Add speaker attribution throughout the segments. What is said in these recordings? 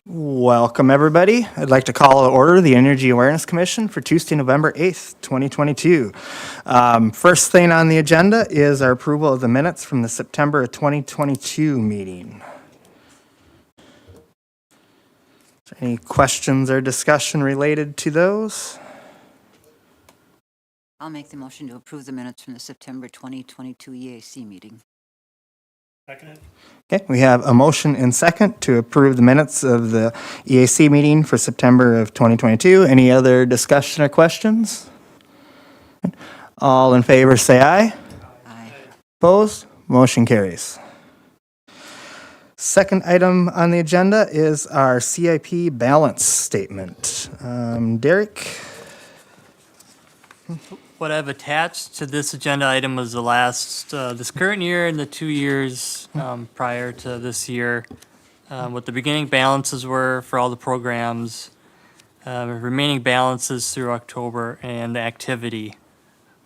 Speaker 1: Welcome, everybody. I'd like to call to order the Energy Awareness Commission for Tuesday, November 8th, 2022. First thing on the agenda is our approval of the minutes from the September 2022 meeting. Any questions or discussion related to those?
Speaker 2: I'll make the motion to approve the minutes from the September 2022 EAC meeting.
Speaker 3: Second.
Speaker 1: Okay, we have a motion and second to approve the minutes of the EAC meeting for September of 2022. Any other discussion or questions? All in favor say aye.
Speaker 2: Aye.
Speaker 1: Opposed? Motion carries. Second item on the agenda is our CIP balance statement. Derek?
Speaker 3: What I've attached to this agenda item was the last, this current year and the 2 years prior to this year, what the beginning balances were for all the programs, remaining balances through October, and the activity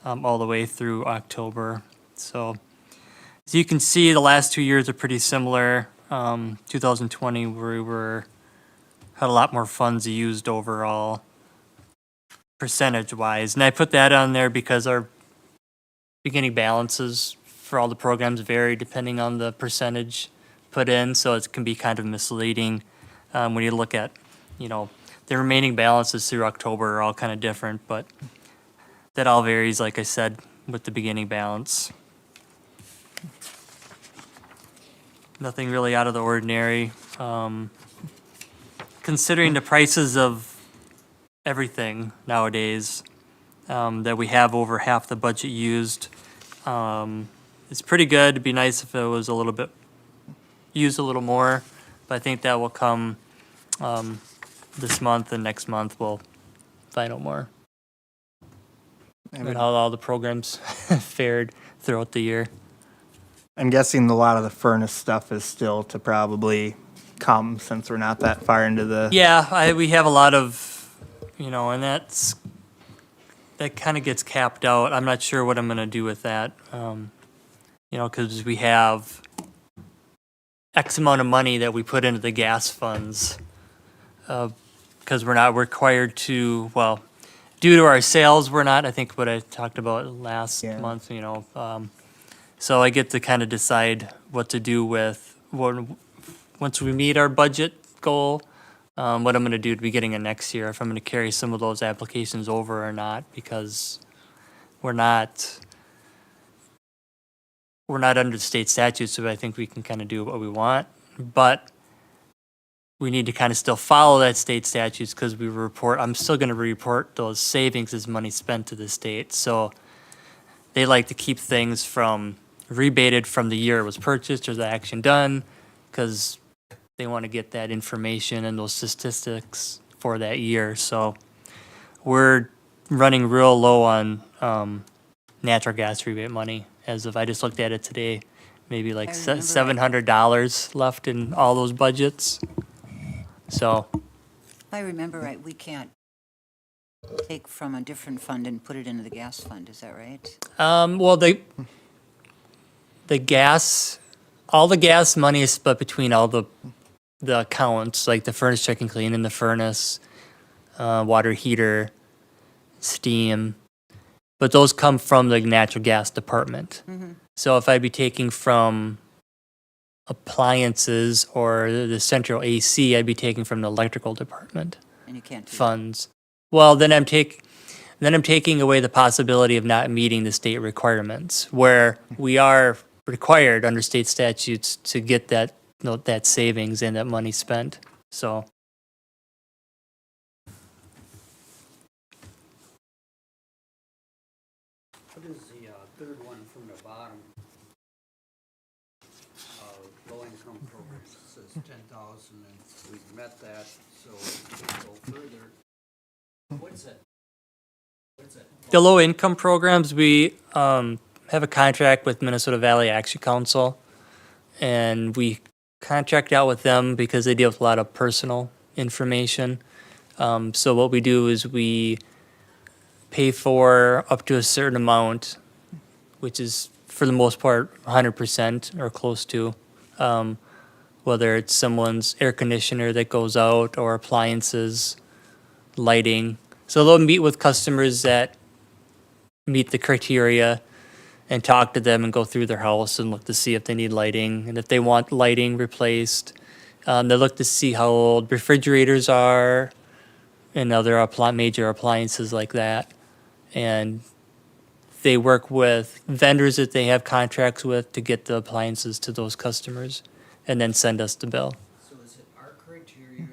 Speaker 3: all the way through October. So as you can see, the last 2 years are pretty similar. 2020, we had a lot more funds used overall, percentage-wise. And I put that on there because our beginning balances for all the programs vary depending on the percentage put in, so it can be kind of misleading when you look at, the remaining balances through October are all kind of different, but that all varies, like I said, with the beginning balance. Nothing really out of the ordinary. Considering the prices of everything nowadays, that we have over half the budget used, it's pretty good. It'd be nice if it was used a little more, but I think that will come this month, and next month we'll find out more and how all the programs fared throughout the year.
Speaker 1: I'm guessing a lot of the furnace stuff is still to probably come since we're not that far into the...
Speaker 3: Yeah, we have a lot of, and that kind of gets capped out. I'm not sure what I'm going to do with that, because we have X amount of money that we put into the gas funds, because we're not required to, due to our sales, we're not, I think what I talked about last month, so I get to kind of decide what to do with, once we meet our budget goal, what I'm going to do at the beginning of next year, if I'm going to carry some of those applications over or not, because we're not under state statute, so I think we can kind of do what we want, but we need to kind of still follow that state statutes because I'm still going to report those savings as money spent to the state, so they like to keep things from rebated from the year it was purchased or the action done, because they want to get that information and those statistics for that year. So we're running real low on natural gas rebate money. As of I just looked at it today, maybe like $700 left in all those budgets. So
Speaker 2: If I remember right, we can't take from a different fund and put it into the gas fund, is that right?
Speaker 3: well, all the gas money is split between all the accounts, like the furnace check and clean and the furnace, water heater, steam, but those come from the natural gas department.
Speaker 2: Mm-hmm.
Speaker 3: So if I'd be taking from appliances or the central AC, I'd be taking from the electrical department
Speaker 2: And you can't do
Speaker 3: funds. Well, then I'm taking away the possibility of not meeting the state requirements, where we are required under state statutes to get that savings and that money spent. So
Speaker 4: What is the third one from the bottom? Low-income programs, it says 10,000, and we've met that, so we can go further. What's it?
Speaker 3: the low income programs, we have a contract with Minnesota Valley Action Council, and we contract out with them because they deal with a lot of personal information. So what we do is we pay for up to a certain amount, which is for the most part 100% or close to, whether it's someone's air conditioner that goes out or appliances, lighting. So they'll meet with customers that meet the criteria and talk to them and go through their house and look to see if they need lighting and if they want lighting replaced. They look to see how old refrigerators are and other major appliances like that. And they work with vendors that they have contracts with to get the appliances to those customers and then send us the bill.
Speaker 4: So is it our criteria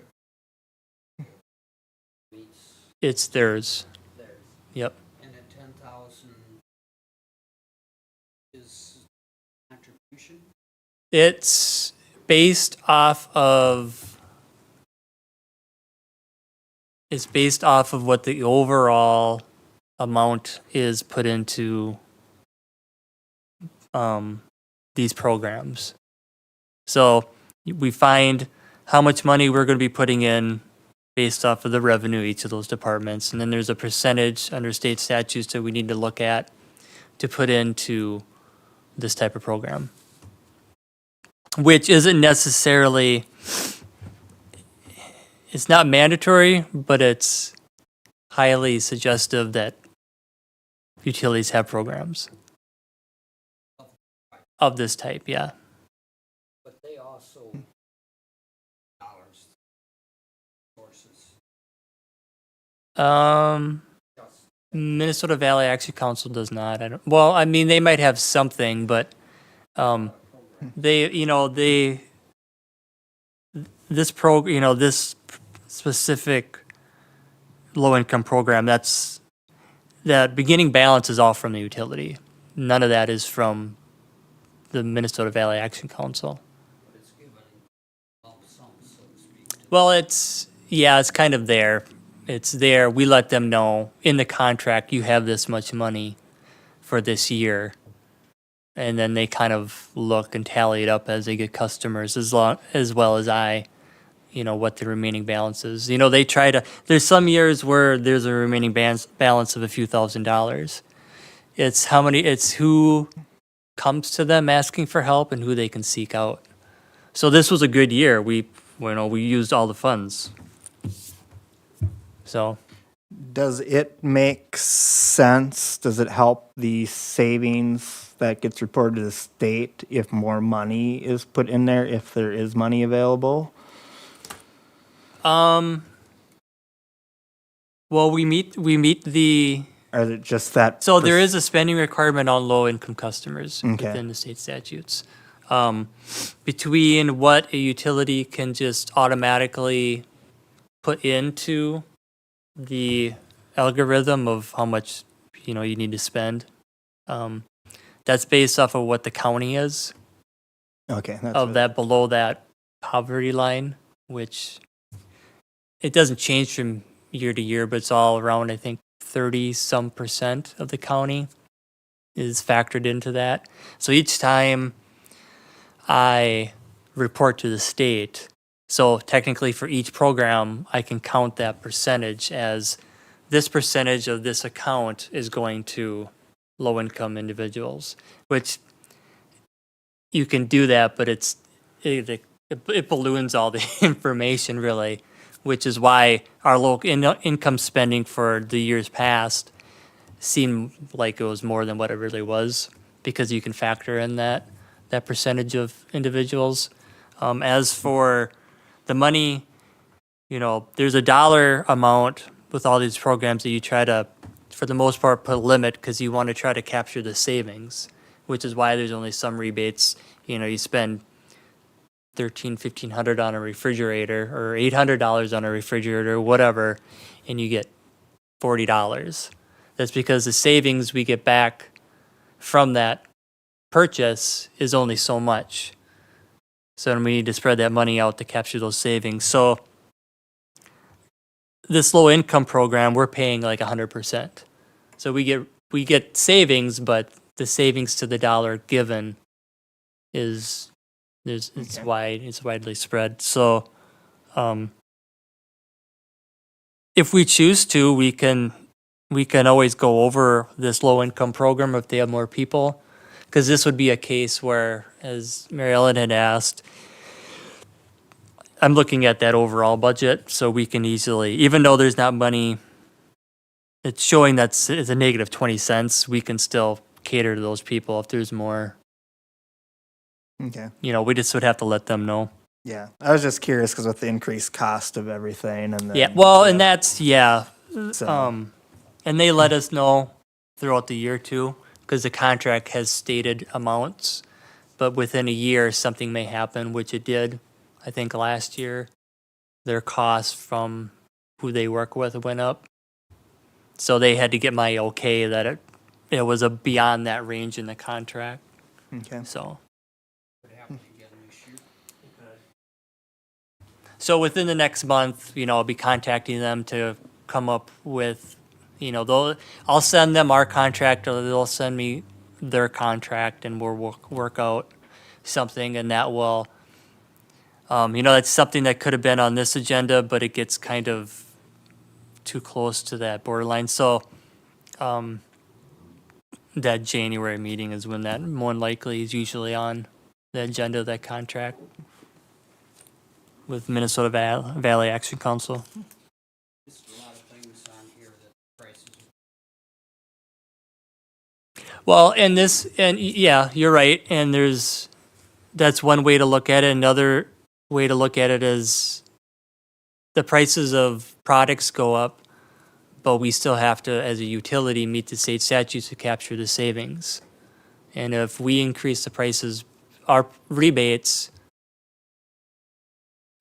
Speaker 4: meets
Speaker 3: It's theirs.
Speaker 4: theirs?
Speaker 3: Yep.
Speaker 4: And the 10,000 is contribution?
Speaker 3: It's based off of what the overall amount is put into these programs. So we find how much money we're going to be putting in based off of the revenue each of those departments, and then there's a percentage under state statutes that we need to look at to put into this type of program, which isn't necessarily, it's not mandatory, but it's highly suggestive that utilities have programs of this type, yeah.
Speaker 4: But they also dollars sources. Just
Speaker 3: Minnesota Valley Action Council does not. Well, I mean, they might have something, but this specific low-income program, that beginning balance is all from the utility. None of that is from the Minnesota Valley Action Council.
Speaker 4: but it's given lump sum, so to speak.
Speaker 3: Well, it's kind of there. It's there. We let them know in the contract, you have this much money for this year. And then they kind of look and tally it up as they get customers as well as what the remaining balance is. They try to, there's some years where there's a remaining balance of a few $1,000s. It's who comes to them asking for help and who they can seek out. So this was a good year. We used all the funds. So
Speaker 1: Does it make sense? Does it help the savings that gets reported to the state if more money is put in there, if there is money available?
Speaker 3: well, we meet the,
Speaker 1: Or is it just that?
Speaker 3: so there is a spending requirement on low-income customers
Speaker 1: Okay.
Speaker 3: within the state statutes. Between what a utility can just automatically put into the algorithm of how much, you need to spend, that's based off of what the county is,
Speaker 1: Okay. That's
Speaker 3: of
Speaker 1: what-
Speaker 3: that below that poverty line, which it doesn't change from year to year, but it's all around, I think, 30-some% of the county is factored into that. So each time I report to the state, so technically for each program, I can count that percentage as this percentage of this account is going to low-income individuals, which you can do that, but it balloons all the information really, which is why our low income spending for the years past seemed like it was more than what it really was, because you can factor in that percentage of individuals. As for the money, there's a dollar amount with all these programs that you try to, for the most part, put a limit because you want to try to capture the savings, which is why there's only some rebates. You spend $1,300-1,500 on a refrigerator or $800 on a refrigerator or whatever, and you get $40. That's because the savings we get back from that purchase is only so much. So then we need to spread that money out to capture those savings. So this low income program, we're paying like 100%. So we get savings, but the savings to the dollar given it's widely spread. So if we choose to, we can always go over this low income program if they have more people, because this would be a case where, as Mary Ellen had asked, I'm looking at that overall budget, so we can easily, even though there's not money, it's showing it's a negative 20 cents, we can still cater to those people if there's more.
Speaker 1: Okay.
Speaker 3: You know, we just would have to let them know.
Speaker 1: Yeah. I was just curious because with the increased cost of everything and then.
Speaker 3: Yeah, well, and that's, yeah.
Speaker 1: So,
Speaker 3: And they let us know throughout the year too, because the contract has stated amounts. But within a year, something may happen, which it did. I think last year, their costs from who they work with went up. So they had to get my okay that it was a beyond that range in the contract.
Speaker 1: okay.
Speaker 3: So.
Speaker 4: Would happen again this year.
Speaker 3: So within the next month, you know, I'll be contacting them to come up with, you know, I'll send them our contract or they'll send me their contract and we'll work out something and that will, you know, that's something that could have been on this agenda, but it gets kind of too close to that borderline. So that January meeting is when that more than likely is usually on the agenda of that contract with Minnesota Valley Action Council.
Speaker 4: Just a lot of things on here that prices.
Speaker 3: Well, yeah, you're right. And that's one way to look at it. Another way to look at it is the prices of products go up, but we still have to, as a utility, meet the state statutes to capture the savings. And if we increase the prices, our rebates,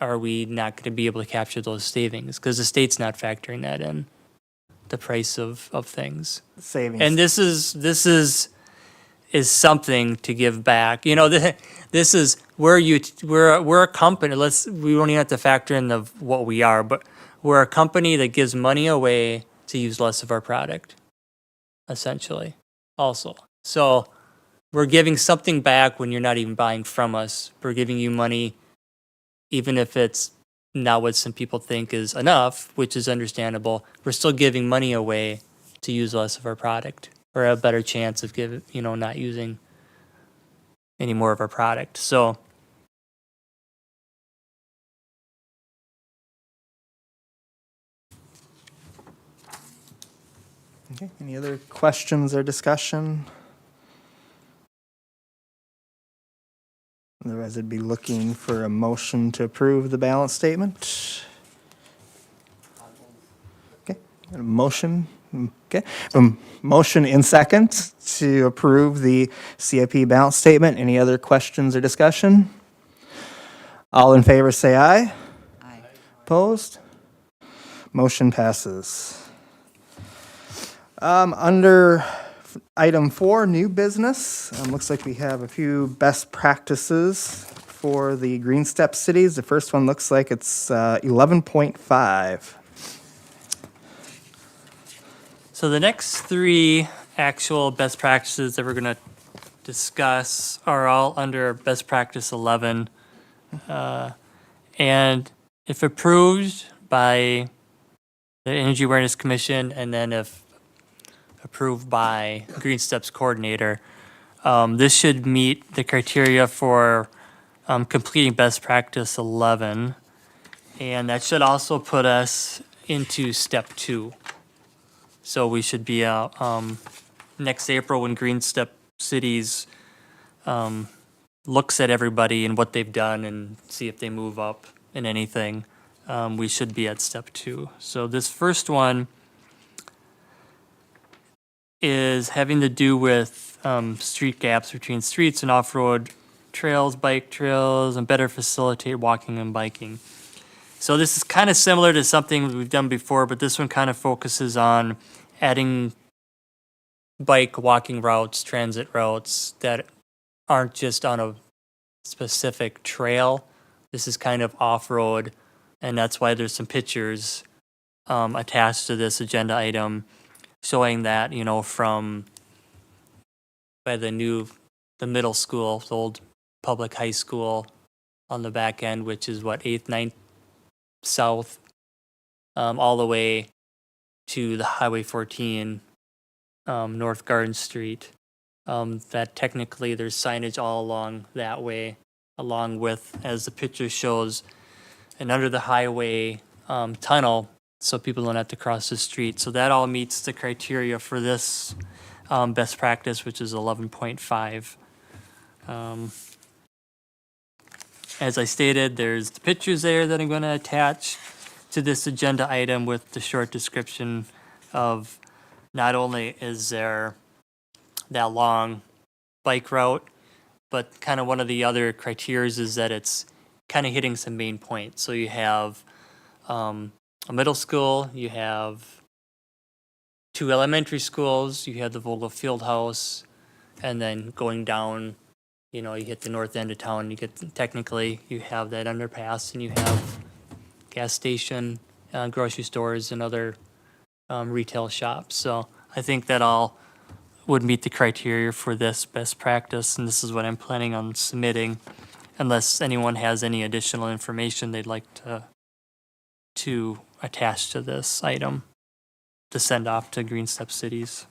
Speaker 3: are we not going to be able to capture those savings? Because the state's not factoring that in, the price of things.
Speaker 1: Savings.
Speaker 3: And this is something to give back. You know, this is we're a company. We don't even have to factor in what we are, but we're a company that gives money away to use less of our product, essentially. Also, so we're giving something back when you're not even buying from us. We're giving you money, even if it's not what some people think is enough, which is understandable. We're still giving money away to use less of our product or a better chance of not using any more of our product. So
Speaker 1: Okay. Any other questions or discussion? Otherwise, I'd be looking for a motion to approve the balance statement. Okay, got a motion. Okay, motion in second to approve the CIP balance statement. Any other questions or discussion? All in favor say aye.
Speaker 2: Aye.
Speaker 1: Opposed? Motion passes. Under item 4, new business, looks like we have a few best practices for the GreenStep cities. The first one looks like it's 11.5.
Speaker 3: So the next 3 actual best practices that we're going to discuss are all under best practice 11. And if approved by the Energy Awareness Commission, and then if approved by GreenStep's coordinator, this should meet the criteria for completing best practice 11. And that should also put us into step 2. So we should be out next April when GreenStep Cities looks at everybody and what they've done and see if they move up in anything. We should be at step 2. So this first one is having to do with street gaps between streets and off-road trails, bike trails, and better facilitate walking and biking. So this is kind of similar to something we've done before, but this one kind of focuses on adding bike walking routes, transit routes that aren't just on a specific trail. This is kind of off-road, and that's why there's some pictures attached to this agenda item showing that, you know, from by the middle school, the old public high school on the back end, which is 8th, 9th south, all the way to the Highway 14, North Garden Street. That technically there's signage all along that way, along with, as the picture shows, and under the highway tunnel, so people don't have to cross the street. So that all meets the criteria for this best practice, which is 11.5. As I stated, there's the pictures there that I'm going to attach to this agenda item with the short description of not only is there that long bike route, but kind of one of the other criteria is that it's kind of hitting some main points. So you have a middle school, you have 2 elementary schools, you have the Vogel Field House, and then going down, you know, you hit the north end of town, you get, technically, you have that underpass, and you have gas station, grocery stores, and other retail shops. So I think that all would meet the criteria for this best practice, and this is what I'm planning on submitting, unless anyone has any additional information they'd like to attach to this item to send off to GreenStep cities.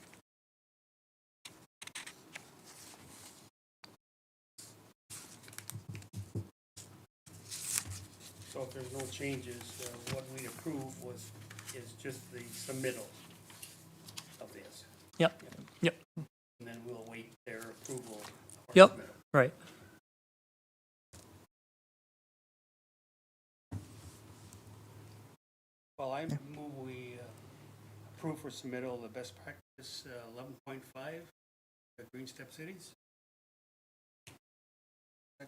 Speaker 5: So if there's no changes, what we approved is just the submittal of this.
Speaker 3: Yep, yep,
Speaker 5: And then we'll wait their approval. for
Speaker 3: Yep.
Speaker 5: submittal.
Speaker 3: right.
Speaker 5: Well, I move we approve for submittal of the best practice 11.5 at GreenStep cities.
Speaker 1: I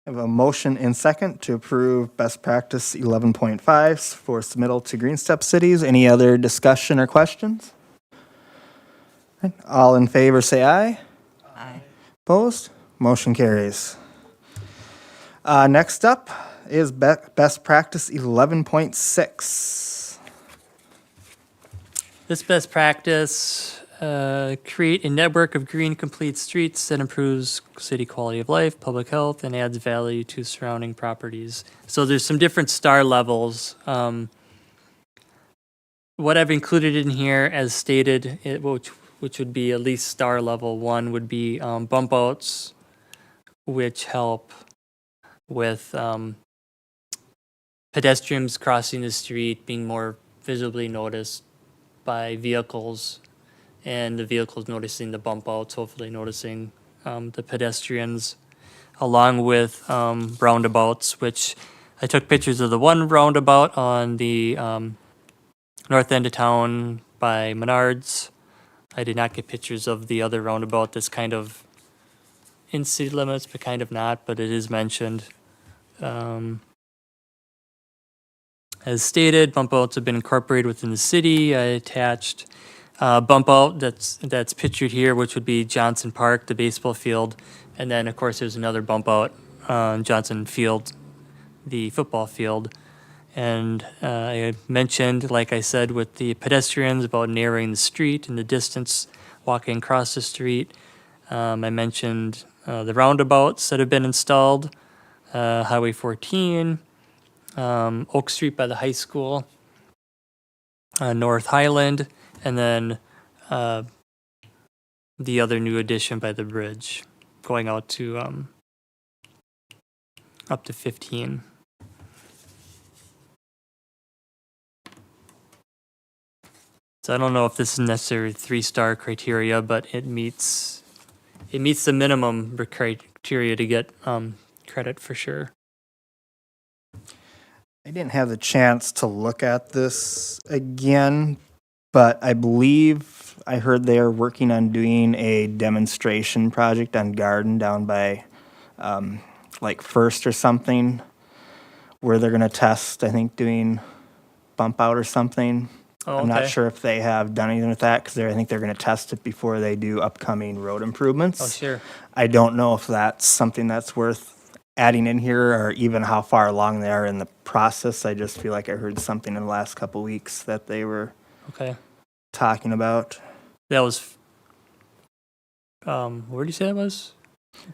Speaker 1: have a motion and second to approve best practice 11.5 for submittal to GreenStep cities. Any other discussion or questions? All in favor, say aye.
Speaker 2: Aye.
Speaker 1: Opposed? Motion carries. Next up is best practice 11.6.
Speaker 3: This best practice, create a network of green complete streets that improves city quality of life, public health, and adds value to surrounding properties. So there's some different star levels. What I've included in here, as stated, which would be at least star level 1, would be bump outs, which help with pedestrians crossing the street being more visibly noticed by vehicles, and the vehicles noticing the bump outs, hopefully noticing the pedestrians, along with roundabouts, which I took pictures of the one roundabout on the north end of town by Menards. I did not get pictures of the other roundabout that's kind of in city limits, but kind of not, but it is mentioned. As stated, bump outs have been incorporated within the city. I attached bump out that's pictured here, which would be Johnson Park, the baseball field, and then of course there's another bump out on Johnson Field, the football field. And I had mentioned, like I said, with the pedestrians about narrowing the street and the distance walking across the street. I mentioned the roundabouts that have been installed, Highway 14, Oak Street by the high school, North Highland, and then the other new addition by the bridge, going out to up to 15. So I don't know if this is necessarily 3-star criteria, but it meets the minimum criteria to get credit for sure.
Speaker 1: I didn't have the chance to look at this again, but I believe I heard they are working on doing a demonstration project on Garden down by like First or something, where they're going to test, I think, doing bump out or something.
Speaker 3: Oh,
Speaker 1: I'm not
Speaker 3: okay.
Speaker 1: sure if they have done anything with that, because I think they're going to test it before they do upcoming road improvements.
Speaker 3: Oh, sure.
Speaker 1: I don't know if that's something that's worth adding in here, or even how far along they are in the process. I just feel like I heard something in the last couple weeks that they were
Speaker 3: Okay.
Speaker 1: talking
Speaker 3: That was, where did you say that was?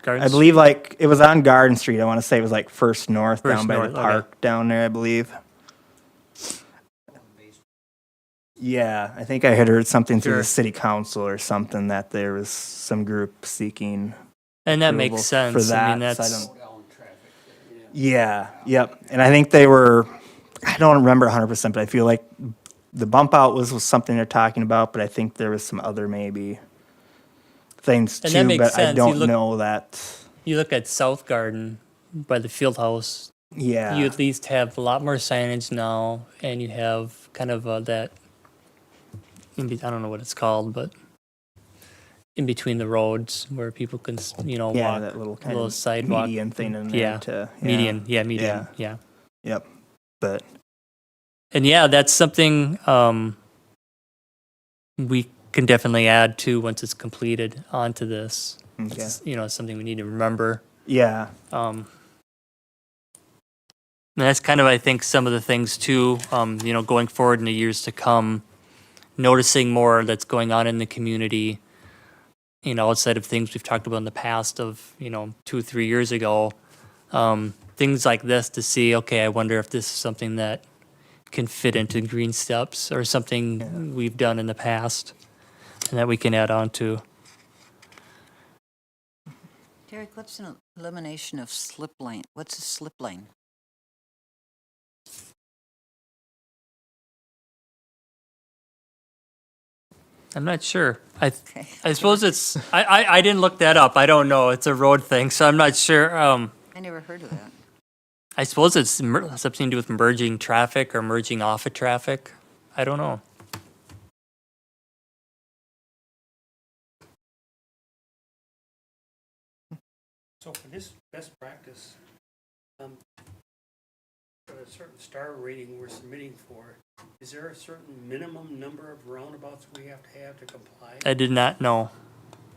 Speaker 3: Garden
Speaker 1: I believe like it was on Garden Street. I want to say it was like First North
Speaker 3: First
Speaker 1: down by
Speaker 3: North,
Speaker 1: the
Speaker 3: okay.
Speaker 1: park down there, I believe. Yeah, I think I had heard something through
Speaker 3: Sure.
Speaker 1: the city council or something that there was some group seeking
Speaker 3: And that
Speaker 1: approval
Speaker 3: makes sense.
Speaker 1: for that.
Speaker 3: I mean,
Speaker 1: so
Speaker 3: that's,
Speaker 1: don't-
Speaker 4: Down traffic,
Speaker 1: Yeah, yep. And I think they were, I don't remember 100%, but I feel like the bump out was something they're talking about, but I think there was some other maybe things
Speaker 3: And that
Speaker 1: too,
Speaker 3: makes
Speaker 1: but I
Speaker 3: sense. You
Speaker 1: don't
Speaker 3: look-
Speaker 1: know that.
Speaker 3: You look at South Garden by the field house, you
Speaker 1: Yeah,
Speaker 3: at least have a lot more signage now, and you have kind of that, I don't know what it's called, but in between the roads where people can,
Speaker 1: yeah,
Speaker 3: walk,
Speaker 1: that little kind
Speaker 3: little
Speaker 1: of
Speaker 3: sidewalk.
Speaker 1: median thing in there
Speaker 3: Yeah,
Speaker 1: to.
Speaker 3: median, median, yeah.
Speaker 1: Yep, but
Speaker 3: And yeah, that's something we can definitely add to once it's completed onto this.
Speaker 1: okay.
Speaker 3: It's, something we need to remember.
Speaker 1: Yeah,
Speaker 3: And that's kind of, I think, some of the things too, going forward in the years to come, noticing more that's going on in the community, outside of things we've talked about in the past of, 2 or 3 years ago. Things like this to see, okay, I wonder if this is something that can fit into GreenSteps or something we've done in the past and that we can add on to.
Speaker 2: Derek, what's an elimination of slip lane? What's a slip lane?
Speaker 3: I'm not sure.
Speaker 2: Okay.
Speaker 3: I suppose it's, I didn't look that up. I don't know. It's a road thing, so I'm not sure.
Speaker 2: I never heard of that.
Speaker 3: I suppose it's something to do with merging traffic or merging off of traffic. I don't know.
Speaker 5: So for this best practice, for a certain star rating we're submitting for, is there a certain minimum number of roundabouts we have to comply?
Speaker 3: I did not know.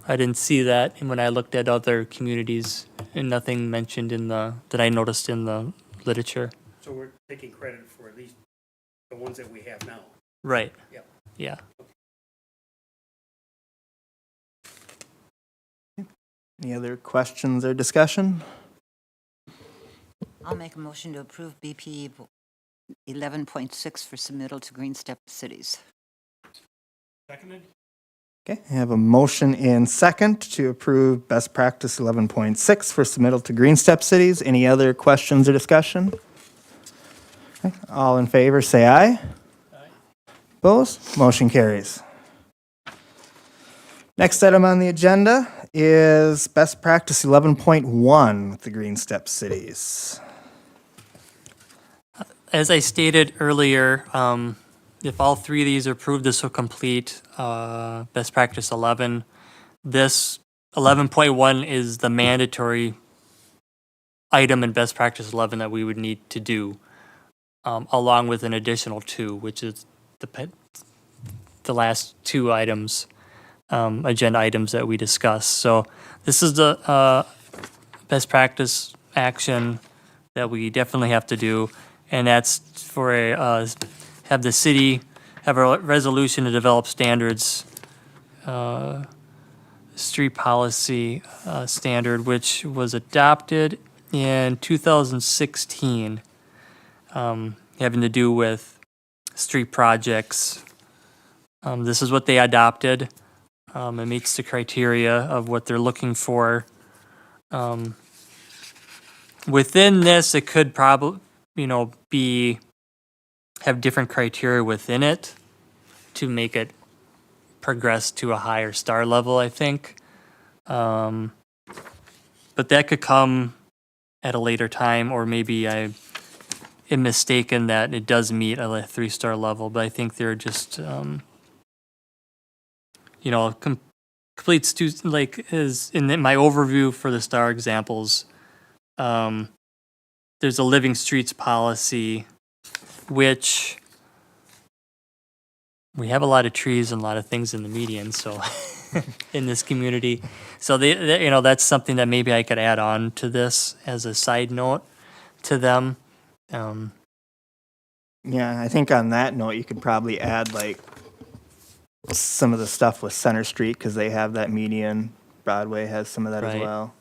Speaker 3: I didn't see that when I looked at other communities, and nothing mentioned that I noticed in the literature.
Speaker 5: So we're taking credit for at least the ones that we have now.
Speaker 3: Right.
Speaker 5: Yep.
Speaker 3: Yeah.
Speaker 1: any other questions or discussion?
Speaker 2: I'll make a motion to approve BP 11.6 for submittal to GreenStep cities.
Speaker 5: Seconded?
Speaker 1: Okay, I have a motion in second to approve best practice 11.6 for submittal to GreenStep cities. Any other questions or discussion? Okay, all in favor, say aye.
Speaker 5: Aye.
Speaker 1: Opposed? Motion carries. Next item on the agenda is best practice 11.1 with the GreenStep cities.
Speaker 3: As I stated earlier, if all three of these are approved, this will complete best practice 11. This 11.1 is the mandatory item in best practice 11 that we would need to do, along with an additional 2, which is the last 2 items, agenda items that we discussed. So this is the best practice action that we definitely have to do, and that's for have the city have a resolution to develop standards, street policy standard, which was adopted in 2016, having to do with street projects. This is what they adopted. It meets the criteria of what they're looking for. Within this, it could probably, have different criteria within it to make it progress to a higher star level, I think. But that could come at a later time, or maybe I am mistaken that it does meet a 3-star level, but I think they're just, complete is in my overview for the star examples. There's a living streets policy, which we have a lot of trees and a lot of things in the median, so in this community. So that's something that maybe I could add on to this as a side note to them.
Speaker 1: Yeah, I think on that note, you could probably add like some of the stuff with Center Street because they have that median. Broadway has some of that
Speaker 3: Right.
Speaker 1: as well.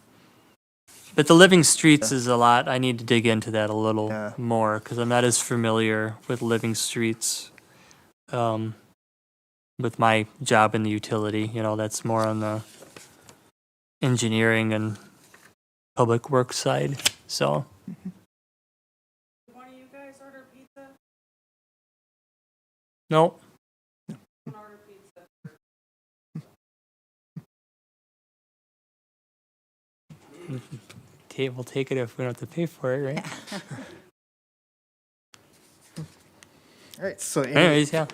Speaker 3: But the living streets is a lot. I need to dig into that a little
Speaker 1: Yeah.
Speaker 3: more because I'm not as familiar with living streets. With my job in the utility, that's more on the engineering and public works side. So Nope. We'll take it if we don't have to pay for it, right?
Speaker 1: All right, so any
Speaker 3: Anyways, yeah.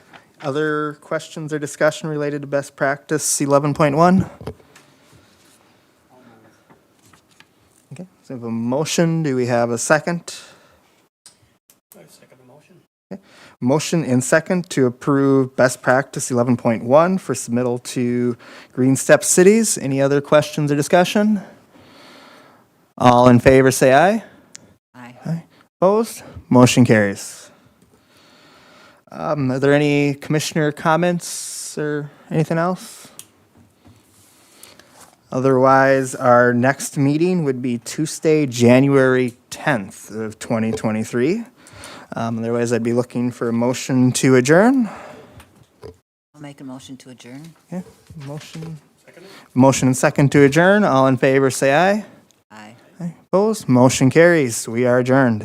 Speaker 1: other questions or discussion related to best practice 11.1? Okay, so we have a motion. Do we have a second?
Speaker 5: I second the motion.
Speaker 1: Motion and second to approve best practice 11.1 for submittal to GreenStep cities. Any other questions or discussion? All in favor, say aye.
Speaker 2: Aye.
Speaker 1: Opposed? Motion carries. Are there any commissioner comments or anything else? Otherwise, our next meeting would be Tuesday, January 10th of 2023. Otherwise, I'd be looking for a motion to adjourn.
Speaker 2: I'll make a motion to adjourn.
Speaker 1: Okay, motion.
Speaker 5: Second it?
Speaker 1: Motion and second to adjourn. All in favor, say aye.
Speaker 2: Aye.
Speaker 1: Opposed? Motion carries. We are adjourned.